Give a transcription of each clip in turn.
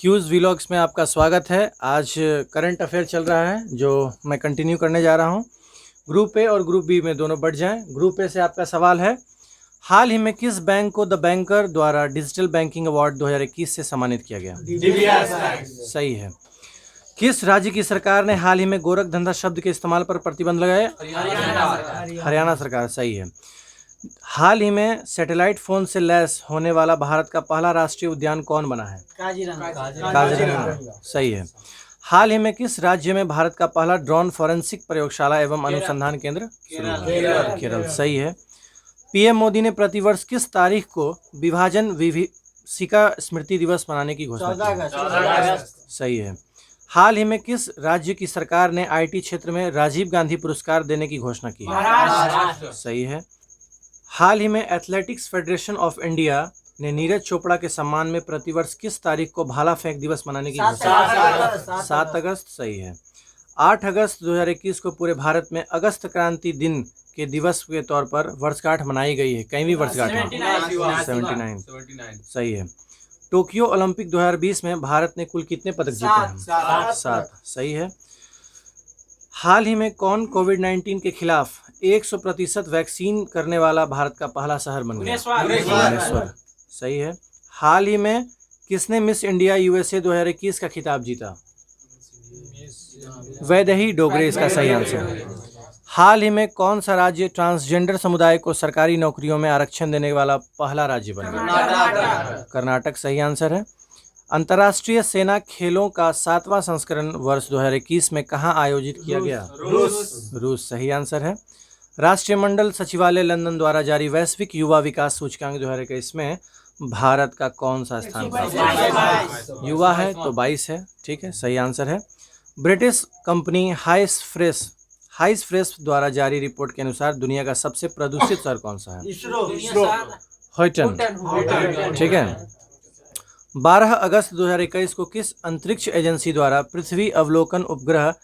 Cues vlogs में आपका स्वागत है। आज करंट अफेयर चल रहा है जो मैं कंटिन्यू करने जा रहा हूं। ग्रुप ए और ग्रुप बी में दोनों बढ़ जाएं। ग्रुप ए से आपका सवाल है, हाल ही में किस बैंक को द बैंकर द्वारा डिजिटल बैंकिंग अवार्ड 2021 से सम्मानित किया गया? सही है। किस राज्य की सरकार ने हाल ही में गोरख धंधा शब्द के इस्तेमाल पर प्रतिबंध लगाया? हरियाणा सरकार। सही है। हाल ही में सैटेलाइट फोन से लैस होने वाला भारत का पहला राष्ट्रीय उद्यान कौन बना है? काजीरंगा। सही है। हाल ही में किस राज्य में भारत का पहला ड्रोन फॉरेंसिक प्रयोगशाला एवं अनुसंधान केंद्र? केरल। सही है। पीएम मोदी ने प्रतिवर्ष किस तारीख को विभाजन विभीषिका स्मृति दिवस मनाने की घोषणा की? सही है। हाल ही में किस राज्य की सरकार ने आईटी क्षेत्र में राजीव गांधी पुरस्कार देने की घोषणा की है? सही है। हाल ही में एथलेटिक्स फेडरेशन ऑफ इंडिया ने नीरज चोपड़ा के सम्मान में प्रतिवर्ष किस तारीख को भाला फेंक दिवस मनाने की घोषणा? 7 अगस्त। सही है। 8 अगस्त 2021 को पूरे भारत में अगस्त क्रांति दिन के दिवस के तौर पर वर्षगांठ मनाई गई है। कईवीं वर्षगांठ? 79। सही है। टोक्यो ओलंपिक 2020 में भारत ने कुल कितने पदक जीते हैं? 7। सही है। हाल ही में कौन कोविड-19 के खिलाफ 100% वैक्सीन करने वाला भारत का पहला शहर बन गया? भुवनेश्वर। सही है। हाल ही में किसने मिस इंडिया यूएसए 2021 का खिताब जीता? वैदेही डोगरे इसका सही आंसर है। हाल ही में कौन सा राज्य ट्रांसजेंडर समुदाय को सरकारी नौकरियों में आरक्षण देने वाला पहला राज्य बन गया? कर्नाटक। सही आंसर है। अंतर्राष्ट्रीय सेना खेलों का 7वां संस्करण वर्ष 2021 में कहां आयोजित किया गया? रूस। सही आंसर है। राष्ट्रमंडल सचिवालय लंदन द्वारा जारी वैश्विक युवा विकास सूचकांक 2021 में भारत का कौन सा स्थान प्राप्त है? युवा है तो 22 है। ठीक है, सही आंसर है। ब्रिटिश कंपनी हाइस फ्रेश द्वारा जारी रिपोर्ट के अनुसार दुनिया का सबसे प्रदूषित शहर कौन सा है? ह्यूस्टन। ठीक है। 12 अगस्त 2021 को किस अंतरिक्ष एजेंसी द्वारा पृथ्वी अवलोकन उपग्रह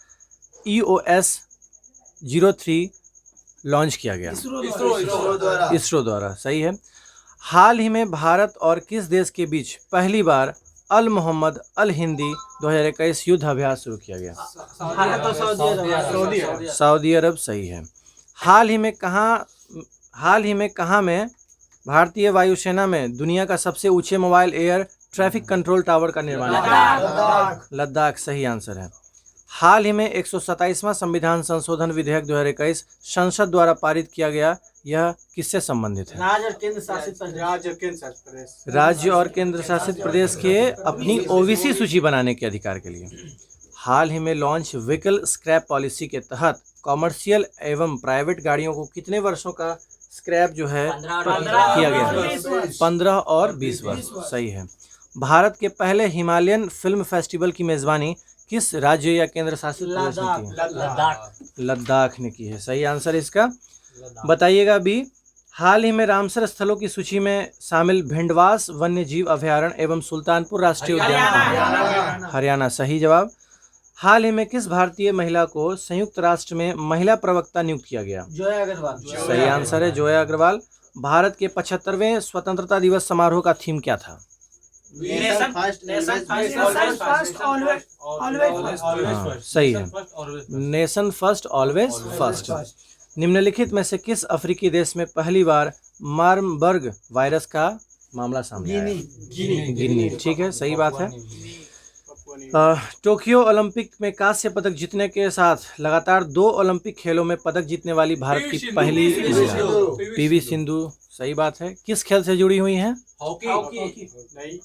EOS-03 लॉन्च किया गया? इसरो द्वारा। सही है। हाल ही में भारत और किस देश के बीच पहली बार अल मोहम्मद अल हिंदी 2021 युद्ध अभ्यास शुरू किया गया? सऊदी अरब। सही है। हाल ही में कहाँ में भारतीय वायुसेना में दुनिया का सबसे ऊंचे mobile air traffic control tower का निर्माण किया? लद्दाख। सही आंसर है। हाल ही में 127वां संविधान संशोधन विधेयक 2021 संसद द्वारा पारित किया गया, यह किससे संबंधित है? राज्य और केंद्र शासित प्रदेश के अपनी ओबीसी सूची बनाने के अधिकार के लिए। हाल ही में लॉन्च व्हीकल स्क्रैप पॉलिसी के तहत कॉमर्शियल एवं प्राइवेट गाड़ियों को कितने वर्षों का स्क्रैप जो है किया गया है? 15 और 20 वर्ष। सही है। भारत के पहले हिमालयन फिल्म फेस्टिवल की मेजबानी किस राज्य या केंद्र शासित प्रदेश ने की है? लद्दाख ने की है। सही आंसर इसका। बताइएगा बी। हाल ही में रामसर स्थलों की सूची में शामिल भिंडवास वन्य जीव अभयारण्य एवं सुल्तानपुर राष्ट्रीय उद्यान? हरियाणा। सही जवाब। हाल ही में किस भारतीय महिला को संयुक्त राष्ट्र में महिला प्रवक्ता नियुक्त किया गया? जोया अग्रवाल। सही आंसर है, जोया अग्रवाल। भारत के 75वें स्वतंत्रता दिवस समारोह का थीम क्या था? सही है। Nation first always first. निम्नलिखित में से किस अफ्रीकी देश में पहली बार मार्बर्ग वायरस का मामला सामने आया? गिनी। ठीक है, सही बात है। टोक्यो ओलंपिक में कांस्य पदक जीतने के साथ लगातार 2 ओलंपिक खेलों में पदक जीतने वाली भारत की पहली पीवी सिंधु। सही बात है। किस खेल से जुड़ी हुई हैं?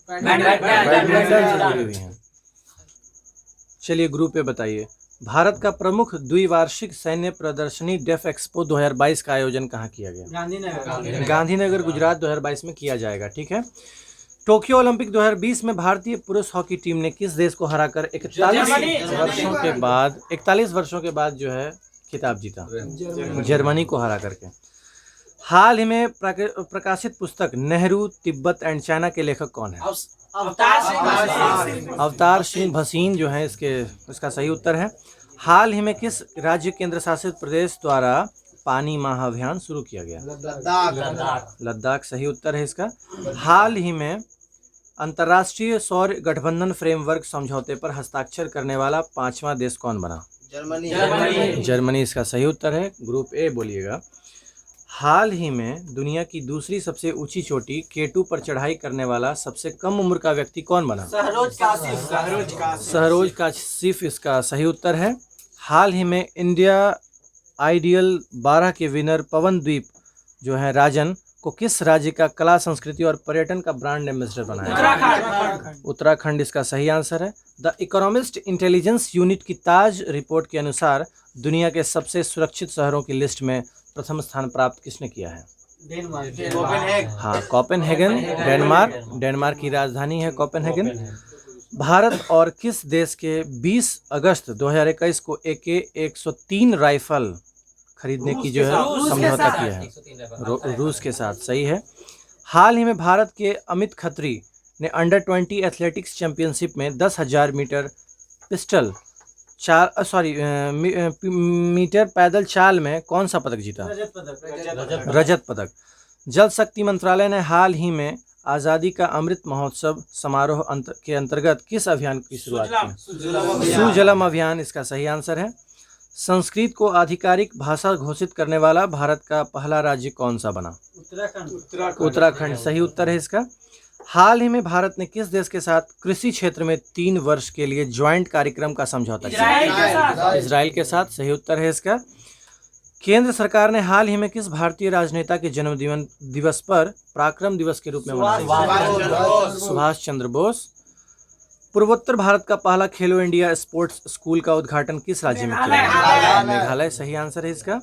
बैडमिंटन से जुड़ी हुई हैं। चलिए ग्रुप पे बताइए। भारत का प्रमुख द्विवार्षिक सैन्य प्रदर्शनी डेफ एक्सपो 2022 का आयोजन कहाँ किया गया? गांधीनगर गुजरात 2022 में किया जाएगा। ठीक है। टोक्यो ओलंपिक 2020 में भारतीय पुरुष हॉकी टीम ने किस देश को हराकर 41 वर्षों के बाद जो है खिताब जीता? जर्मनी को हरा करके। हाल ही में प्रकाशित पुस्तक नेहरू तिब्बत एंड चाइना के लेखक कौन है? अवतार सिंह भसीन जो है इसका सही उत्तर है। हाल ही में किस राज्य केंद्र शासित प्रदेश द्वारा पानी माह अभियान शुरू किया गया? लद्दाख। सही उत्तर है इसका। हाल ही में अंतर्राष्ट्रीय सौर गठबंधन फ्रेमवर्क समझौते पर हस्ताक्षर करने वाला 5वां देश कौन बना? जर्मनी इसका सही उत्तर है। ग्रुप ए बोलिएगा। हाल ही में दुनिया की दूसरी सबसे ऊंची चोटी K2 पर चढ़ाई करने वाला सबसे कम उम्र का व्यक्ति कौन बना? सहरोज काशिफ इसका सही उत्तर है। हाल ही में इंडिया आइडियल 12 के विनर पवनदीप जो है राजन को किस राज्य का कला संस्कृति और पर्यटन का ब्रांड एम्बेसडर बनाया? उत्तराखंड इसका सही आंसर है। द इकोनॉमिस्ट इंटेलिजेंस यूनिट की ताज रिपोर्ट के अनुसार दुनिया के सबसे सुरक्षित शहरों की लिस्ट में प्रथम स्थान प्राप्त किसने किया है? हाँ, कोपेनहेगन, डेनमार्क की राजधानी है कोपेनहेगन। भारत और किस देश के 20 अगस्त 2021 को AK-103 राइफल खरीदने की जो है समझौता किया है? रूस के साथ, सही है। हाल ही में भारत के अमित खत्री ने अंडर 20 एथलेटिक्स चैंपियनशिप में 10,000 मीटर पिस्टल मीटर पैदल चाल में कौन सा पदक जीता? रजत पदक। जल शक्ति मंत्रालय ने हाल ही में आज़ादी का अमृत महोत्सव समारोह के अंतर्गत किस अभियान की शुरुआत की? सुजलम अभियान इसका सही आंसर है। संस्कृत को आधिकारिक भाषा घोषित करने वाला भारत का पहला राज्य कौन सा बना? उत्तराखंड सही उत्तर है इसका। हाल ही में भारत ने किस देश के साथ कृषि क्षेत्र में 3 वर्ष के लिए ज्वाइंट कार्यक्रम का समझौता किया? इजराइल के साथ, सही उत्तर है इसका। केंद्र सरकार ने हाल ही में किस भारतीय राजनेता के जन्म दिवस पर पराक्रम दिवस के रूप में मनाया? सुभाष चंद्र बोस। पूर्वोत्तर भारत का पहला खेलो इंडिया स्पोर्ट्स स्कूल का उद्घाटन किस राज्य में किया? मेघालय सही आंसर है इसका।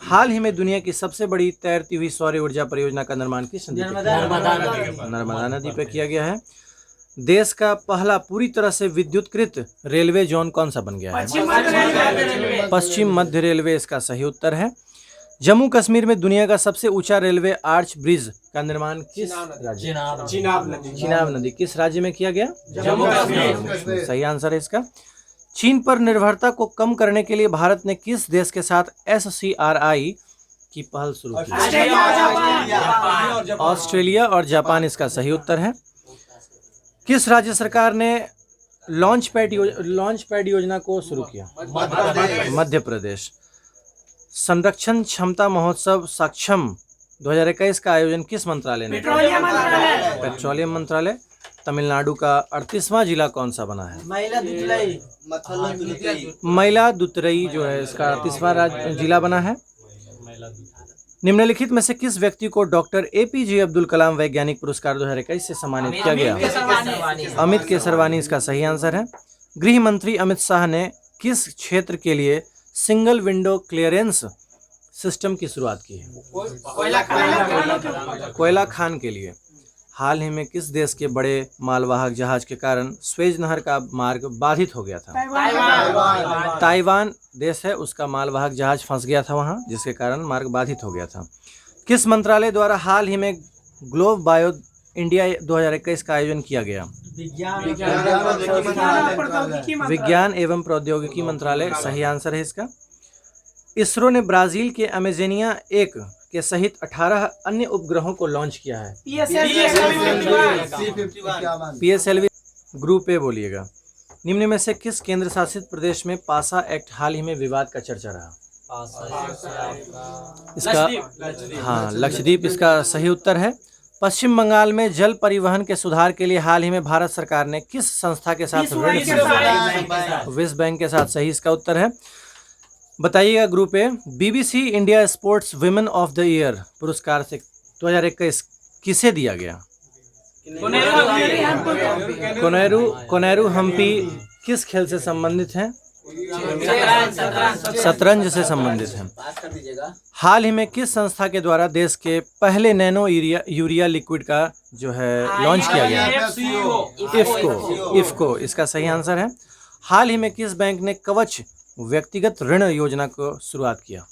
हाल ही में दुनिया की सबसे बड़ी तैरती हुई सौर ऊर्जा परियोजना का निर्माण किस नदी पर? नर्मदा नदी पर किया गया है। देश का पहला पूरी तरह से विद्युतकृत रेलवे जोन कौन सा बन गया है? पश्चिम मध्य रेलवे इसका सही उत्तर है। जम्मू कश्मीर में दुनिया का सबसे ऊंचा रेलवे आर्च ब्रिज का निर्माण किस राज्य? चिनाब नदी किस राज्य में किया गया? जम्मू कश्मीर, सही आंसर है इसका। चीन पर निर्भरता को कम करने के लिए भारत ने किस देश के साथ SCRI की पहल शुरू की? ऑस्ट्रेलिया और जापान इसका सही उत्तर है। किस राज्य सरकार ने लॉन्च पैड योजना को शुरू किया? मध्य प्रदेश। संरक्षण क्षमता महोत्सव सक्षम 2021 का आयोजन किस मंत्रालय ने? पेट्रोलियम मंत्रालय। तमिलनाडु का 38वां जिला कौन सा बना है? मयिलादुतुरई जो है इसका 38वां जिला बना है। निम्नलिखित में से किस व्यक्ति को डॉक्टर APJ अब्दुल कलाम वैज्ञानिक पुरस्कार 2021 से सम्मानित किया गया? अमित केसरवानी इसका सही आंसर है। गृह मंत्री अमित शाह ने किस क्षेत्र के लिए सिंगल विंडो क्लियरेंस सिस्टम की शुरुआत की है? कोयला खान के लिए। हाल ही में किस देश के बड़े मालवाहक जहाज के कारण स्वेज नहर का मार्ग बाधित हो गया था? ताइवान देश है, उसका मालवाहक जहाज फंस गया था वहां, जिसके कारण मार्ग बाधित हो गया था। किस मंत्रालय द्वारा हाल ही में ग्लोब बायो इंडिया 2021 का आयोजन किया गया? विज्ञान एवं प्रौद्योगिकी मंत्रालय, सही आंसर है इसका। इसरो ने ब्राजील के अमेजोनिया 1 के सहित 18 अन्य उपग्रहों को लॉन्च किया है। PSLV। ग्रुप ए बोलिएगा। निम्न में से किस केंद्र शासित प्रदेश में पासा एक्ट हाल ही में विवाद का चर्चा रहा? इसका हाँ, लक्षद्वीप इसका सही उत्तर है। पश्चिम बंगाल में जल परिवहन के सुधार के लिए हाल ही में भारत सरकार ने किस संस्था के साथ ऋण? विश्व बैंक के साथ, सही इसका उत्तर है। बताइएगा group A. BBC India sports women of the year पुरस्कार से 2021 किसे दिया गया? कोनेरू हम्पी किस खेल से संबंधित हैं? शतरंज से संबंधित हैं। हाल ही में किस संस्था के द्वारा देश के पहले नैनो यूरिया लिक्विड का जो है लॉन्च किया गया? इफ्को इसका सही आंसर है। हाल ही में किस बैंक ने कवच व्यक्तिगत ऋण योजना को शुरुआत किया?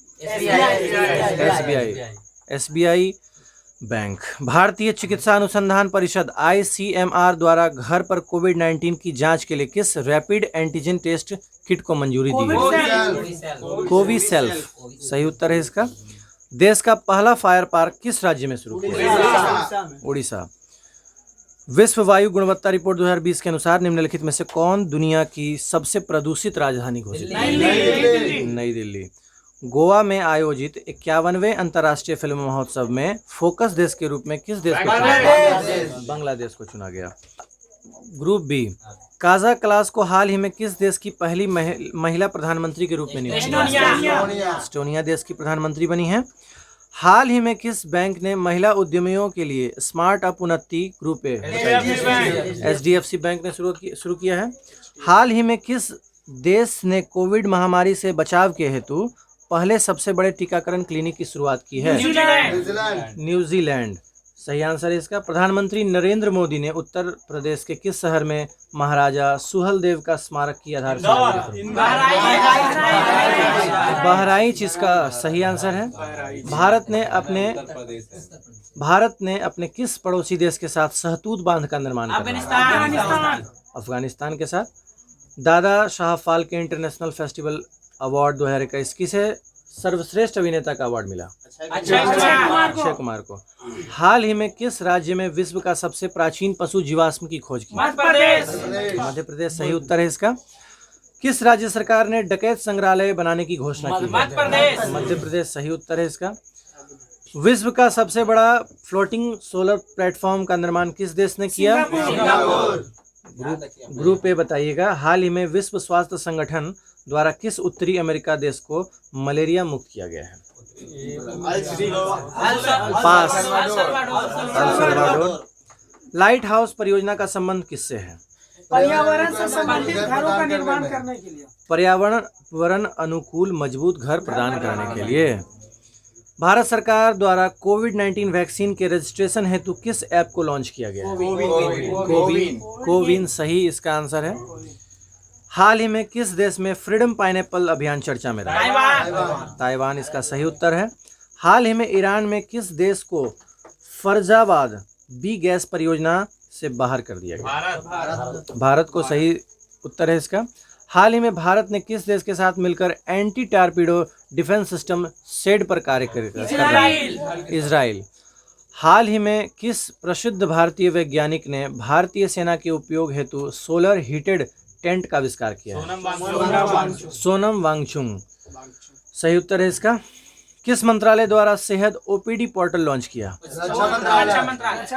SBI bank. भारतीय चिकित्सा अनुसंधान परिषद ICMR द्वारा घर पर कोविड-19 की जांच के लिए किस रैपिड एंटीजन टेस्ट किट को मंजूरी दी है? कोविसेल्फ, सही उत्तर है इसका। देश का पहला फायर पार्क किस राज्य में शुरू किया? उड़ीसा। विश्व वायु गुणवत्ता रिपोर्ट 2020 के अनुसार निम्नलिखित में से कौन दुनिया की सबसे प्रदूषित राजधानी घोषित है? नई दिल्ली। गोवा में आयोजित 51वें अंतर्राष्ट्रीय फिल्म महोत्सव में फोकस देश के रूप में किस देश को चुना गया? बांग्लादेश को चुना गया। ग्रुप बी, काजा क्लास को हाल ही में किस देश की पहली महिला प्रधानमंत्री के रूप में नियुक्त किया? एस्टोनिया देश की प्रधानमंत्री बनी है। हाल ही में किस बैंक ने महिला उद्यमियों के लिए स्मार्ट अप उन्नति ग्रुप ए HDFC बैंक ने शुरू किया है। हाल ही में किस देश ने कोविड महामारी से बचाव के हेतु पहले सबसे बड़े टीकाकरण क्लिनिक की शुरुआत की है? न्यूजीलैंड। सही आंसर है इसका। प्रधानमंत्री नरेंद्र मोदी ने उत्तर प्रदेश के किस शहर में महाराजा सुहेलदेव का स्मारक की आधारशिला? बहराइच इसका सही आंसर है। भारत ने अपने किस पड़ोसी देश के साथ सहतूत बांध का निर्माण किया? अफगानिस्तान के साथ। दादा Shah Phalke international festival award 2021 किसे सर्वश्रेष्ठ अभिनेता का अवार्ड मिला? अक्षय कुमार को। हाल ही में किस राज्य में विश्व का सबसे प्राचीन पशु जीवाश्म की खोज की? मध्य प्रदेश। सही उत्तर है इसका। किस राज्य सरकार ने डकैत संग्रहालय बनाने की घोषणा की? मध्य प्रदेश। सही उत्तर है इसका। विश्व का सबसे बड़ा फ्लोटिंग सोलर प्लेटफॉर्म का निर्माण किस देश ने किया? ग्रुप ए बताइएगा। हाल ही में विश्व स्वास्थ्य संगठन द्वारा किस उत्तरी अमेरिका देश को मलेरिया मुक्त किया गया है? पास। El Salvador. लाइट हाउस परियोजना का संबंध किससे है? पर्यावरण से संबंधित घरों का निर्माण करने के लिए। पर्यावरण अनुकूल मजबूत घर प्रदान करने के लिए। भारत सरकार द्वारा कोविड-19 वैक्सीन के रजिस्ट्रेशन हेतु किस ऐप को लॉन्च किया गया है? कोविन। सही इसका आंसर है। हाल ही में किस देश में फ्रीडम पाइनएप्पल अभियान चर्चा में रहा? ताइवान इसका सही उत्तर है। हाल ही में ईरान में किस देश को फर्जाबाद बी गैस परियोजना से बाहर कर दिया गया? भारत को सही उत्तर है इसका। हाल ही में भारत ने किस देश के साथ मिलकर anti torpedo defence system said पर कार्य कर रहा है? इजराइल। हाल ही में किस प्रसिद्ध भारतीय वैज्ञानिक ने भारतीय सेना के उपयोग हेतु सोलर हीटेड टेंट का आविष्कार किया है? सोनम वांगचुक। सही उत्तर है इसका। किस मंत्रालय द्वारा सेहत OPD पोर्टल लॉन्च किया?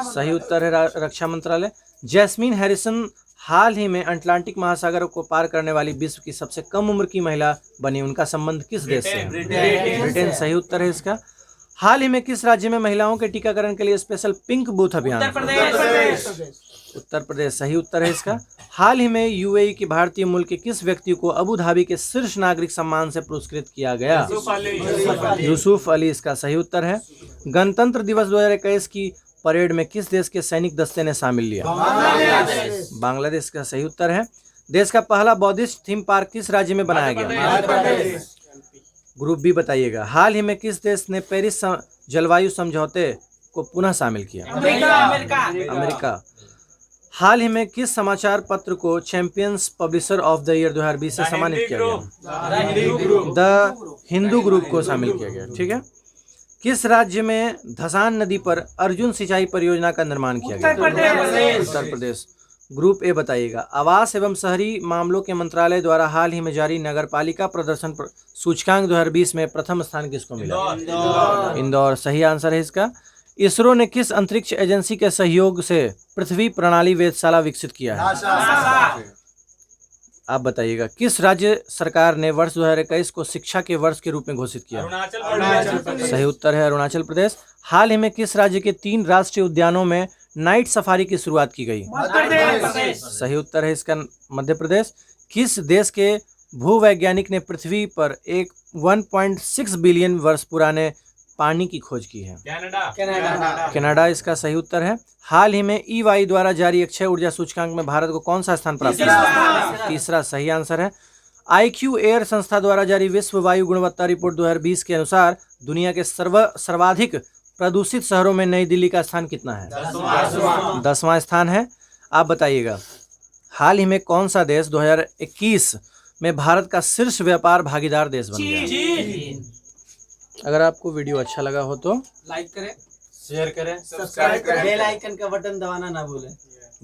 सही उत्तर है रक्षा मंत्रालय। जैस्मीन हैरिसन हाल ही में अटलांटिक महासागर को पार करने वाली विश्व की सबसे कम उम्र की महिला बनी। उनका संबंध किस देश से है? ब्रिटेन। सही उत्तर है इसका। हाल ही में किस राज्य में महिलाओं के टीकाकरण के लिए स्पेशल पिंक बूथ अभियान? उत्तर प्रदेश। सही उत्तर है इसका। हाल ही में UAE की भारतीय मूल के किस व्यक्ति को अबू धाबी के शीर्ष नागरिक सम्मान से पुरस्कृत किया गया? यूसुफ अली इसका सही उत्तर है। गणतंत्र दिवस 2021 की परेड में किस देश के सैनिक दस्ते ने शामिल लिया? बांग्लादेश का सही उत्तर है। देश का पहला बौद्धिस्ट थीम पार्क किस राज्य में बनाया गया? ग्रुप बी बताइएगा। हाल ही में किस देश ने पेरिस जलवायु समझौते को पुनः शामिल किया? अमेरिका। हाल ही में किस समाचार पत्र को champions publisher of the year 2020 से सम्मानित किया गया? द हिंदू ग्रुप को शामिल किया गया। ठीक है। किस राज्य में धसान नदी पर अर्जुन सिंचाई परियोजना का निर्माण किया गया? उत्तर प्रदेश। ग्रुप ए बताइएगा। आवास एवं शहरी मामलों के मंत्रालय द्वारा हाल ही में जारी नगरपालिका प्रदर्शन सूचकांक 2020 में प्रथम स्थान किसको मिला? इंदौर। सही आंसर है इसका। इसरो ने किस अंतरिक्ष एजेंसी के सहयोग से पृथ्वी प्रणाली वेधशाला विकसित किया है? आप बताइएगा। किस राज्य सरकार ने वर्ष 2021 को शिक्षा के वर्ष के रूप में घोषित किया? सही उत्तर है अरुणाचल प्रदेश। हाल ही में किस राज्य के 3 राष्ट्रीय उद्यानों में नाइट सफारी की शुरुआत की गई? सही उत्तर है इसका मध्य प्रदेश। किस देश के भूवैज्ञानिक ने पृथ्वी पर एक 1.6 बिलियन वर्ष पुराने पानी की खोज की है? कनाडा इसका सही उत्तर है। हाल ही में EY द्वारा जारी अक्षय ऊर्जा सूचकांक में भारत को कौन सा स्थान प्राप्त हुआ? तीसरा सही आंसर है। IQ एयर संस्था द्वारा जारी विश्व वायु गुणवत्ता रिपोर्ट 2020 के अनुसार दुनिया के सर्वाधिक प्रदूषित शहरों में नई दिल्ली का स्थान कितना है? 10वां स्थान है। आप बताइएगा। हाल ही में कौन सा देश 2021 में भारत का शीर्ष व्यापार भागीदार देश बन गया? अगर आपको वीडियो अच्छा लगा हो तो लाइक करें, शेयर करें, सब्सक्राइब करें, बेल आइकन का बटन दबाना ना भूलें।